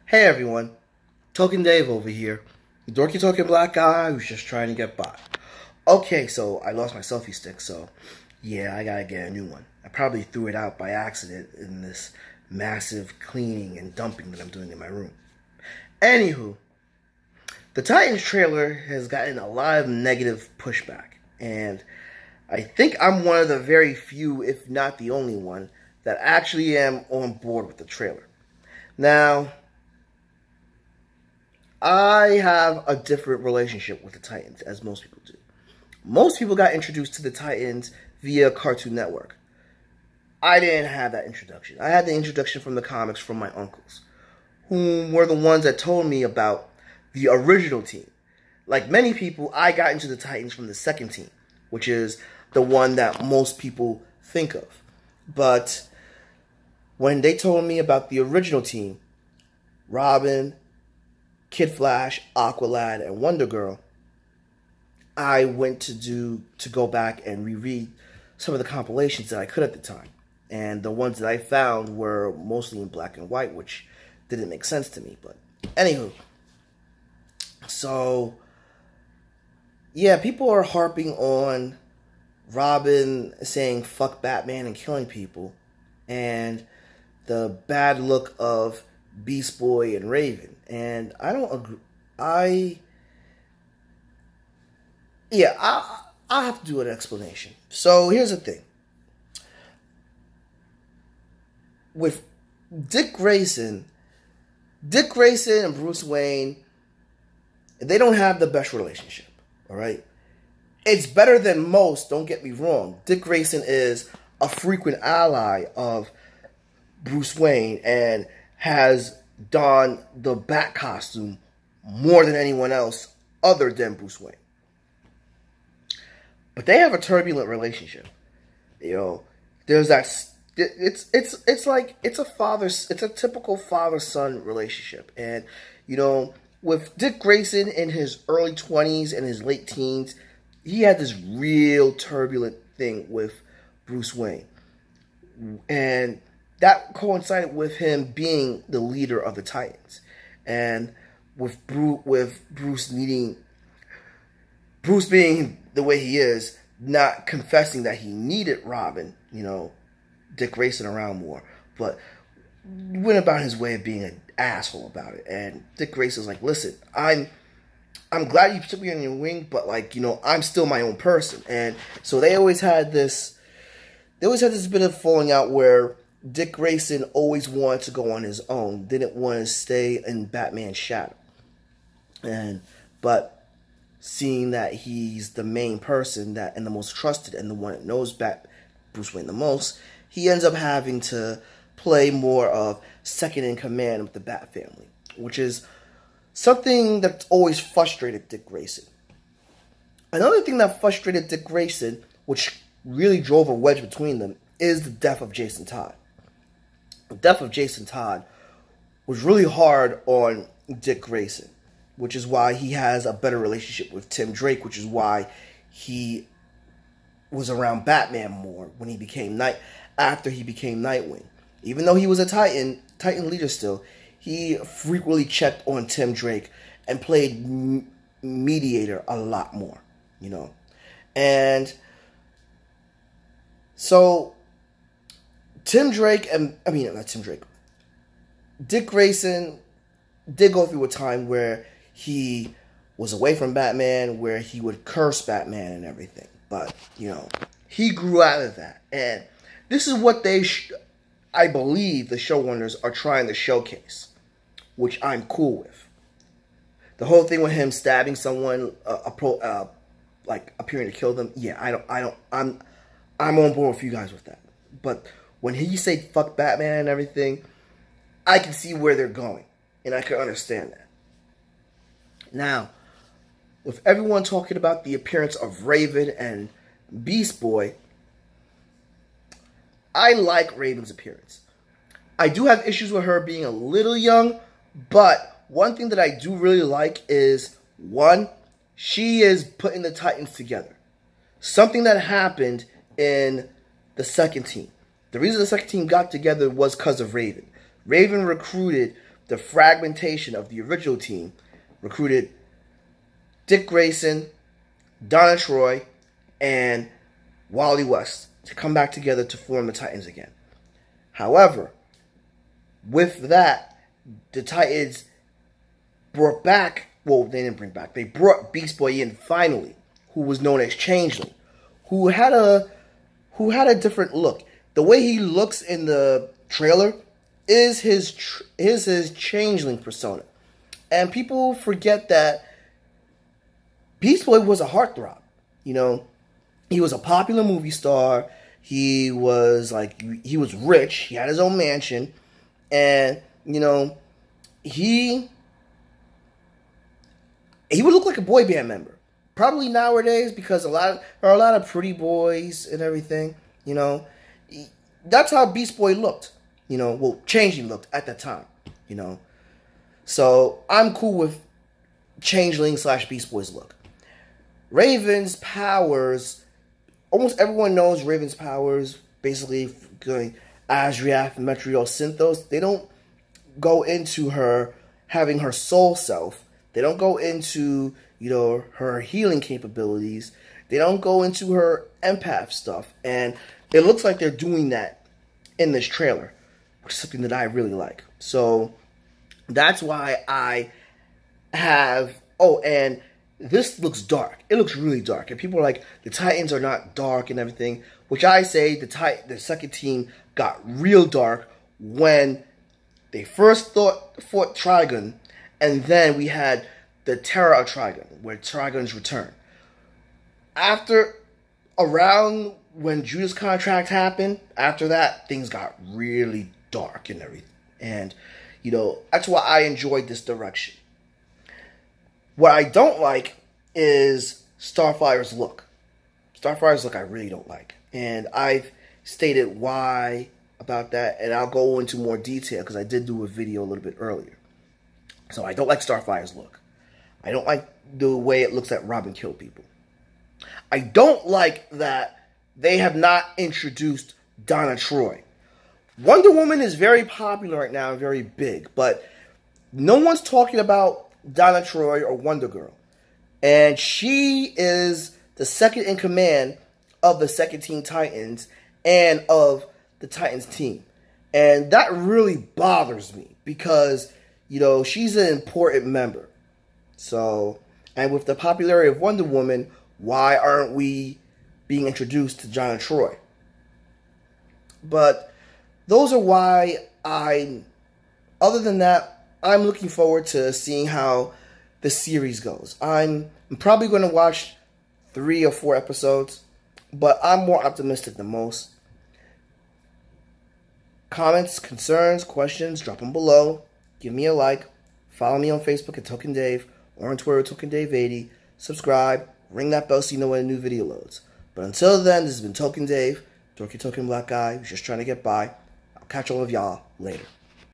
Hey everyone, Token Dave over here, the dorky token black guy who's just trying to get by. Okay, so I lost my selfie stick, so yeah, I gotta get a new one. I probably threw it out by accident in this massive cleaning and dumping that I'm doing in my room. Anywho, the Titans trailer has gotten a lot of negative pushback, and I think I'm one of the very few, if not the only one, that actually am on board with the trailer. Now, I have a different relationship with the Titans, as most people do. Most people got introduced to the Titans via Cartoon Network. I didn't have that introduction. I had the introduction from the comics from my uncles, who were the ones that told me about the original team. Like many people, I got into the Titans from the second team, which is the one that most people think of. But when they told me about the original team, Robin, Kid Flash, Aqualad, and Wonder Girl, I went to go back and reread some of the compilations that I could at the time. And the ones that I found were mostly in black and white, which didn't make sense to me. But anywho, so yeah, people are harping on Robin saying fuck Batman and killing people, and the bad look of Beast Boy and Raven. And I don't agree. I have to do an explanation. So here's the thing. With Dick Grayson and Bruce Wayne, they don't have the best relationship, all right? It's better than most, don't get me wrong. Dick Grayson is a frequent ally of Bruce Wayne and has donned the Bat costume more than anyone else other than Bruce Wayne. But they have a turbulent relationship. You know, there's that. It's a typical father-son relationship. And you know, with Dick Grayson in his early 20s and his late teens, he had this real turbulent thing with Bruce Wayne, and that coincided with him being the leader of the Titans, and with Bruce being the way he is, not confessing that he needed Robin, you know, Dick Grayson around more, but went about his way of being an asshole about it. And Dick Grayson's like, listen, I'm glad you took me on your wing, but like, you know, I'm still my own person. And so they always had this bit of falling out where Dick Grayson always wanted to go on his own, didn't want to stay in Batman's shadow. But seeing that he's the main person and the most trusted and the one that knows Bruce Wayne the most, he ends up having to play more of second in command with the Bat family, which is something that's always frustrated Dick Grayson. Another thing that frustrated Dick Grayson, which really drove a wedge between them, is the death of Jason Todd. The death of Jason Todd was really hard on Dick Grayson, which is why he has a better relationship with Tim Drake, which is why he was around Batman more when he became after he became Nightwing. Even though he was a Titan leader still, he frequently checked on Tim Drake and played mediator a lot more, you know. And so Dick Grayson did go through a time where he was away from Batman, where he would curse Batman and everything. But, you know, he grew out of that. And this is what I believe the showrunners are trying to showcase, which I'm cool with. The whole thing with him stabbing someone, like appearing to kill them, yeah, I'm on board with you guys with that. But when he said fuck Batman and everything, I can see where they're going, and I can understand that. Now, with everyone talking about the appearance of Raven and Beast Boy, I like Raven's appearance. I do have issues with her being a little young, but one thing that I do really like is, one, she is putting the Titans together. Something that happened in the second team. The reason the second team got together was because of Raven. Raven recruited the fragmentation of the original team, recruited Dick Grayson, Donna Troy, and Wally West to come back together to form the Titans again. However, with that, the Titans brought back, well, they didn't bring back, they brought Beast Boy in finally, who was known as Changeling, who had a different look. The way he looks in the trailer is his Changeling persona. And people forget that Beast Boy was a heartthrob. You know, he was a popular movie star. He was rich. He had his own mansion. And, you know, he would look like a boy band member. Probably nowadays, because there are a lot of pretty boys and everything, you know. That's how Beast Boy looked, you know. Well, Changeling looked at that time, you know. So, I'm cool with Changeling / Beast Boy's look. Raven's powers, almost everyone knows Raven's powers, basically going Azriath, Metriel, Synthos. They don't go into her having her soul self. They don't go into, you know, her healing capabilities. They don't go into her empath stuff. And it looks like they're doing that in this trailer, which is something that I really like. So that's why I have... Oh, and this looks dark. It looks really dark. And people are like, the Titans are not dark and everything, which I say the second team got real dark when they first fought Trigon, and then we had the Terror of Trigon, where Trigon's return. Around when Judas Contract happened, after that, things got really dark and everything. And, you know, that's why I enjoyed this direction. What I don't like is Starfire's look. Starfire's look I really don't like. And I've stated why about that, and I'll go into more detail because I did do a video a little bit earlier. So I don't like Starfire's look. I don't like the way it looks that Robin killed people. I don't like that they have not introduced Donna Troy. Wonder Woman is very popular right now and very big, but no one's talking about Donna Troy or Wonder Girl. And she is the second in command of the second Teen Titans and of the Titans team. And that really bothers me because, you know, she's an important member. So, and with the popularity of Wonder Woman, why aren't we being introduced to Donna Troy? But those are why other than that, I'm looking forward to seeing how the series goes. I'm probably going to watch 3 or 4 episodes, but I'm more optimistic than most. Comments, concerns, questions, drop them below. Give me a like. Follow me on Facebook at Token Dave or on Twitter at Token Dave 80. Subscribe. Ring that bell so you know when a new video loads. But until then, this has been Token Dave, dorky token black guy who's just trying to get by. I'll catch all of y'all later.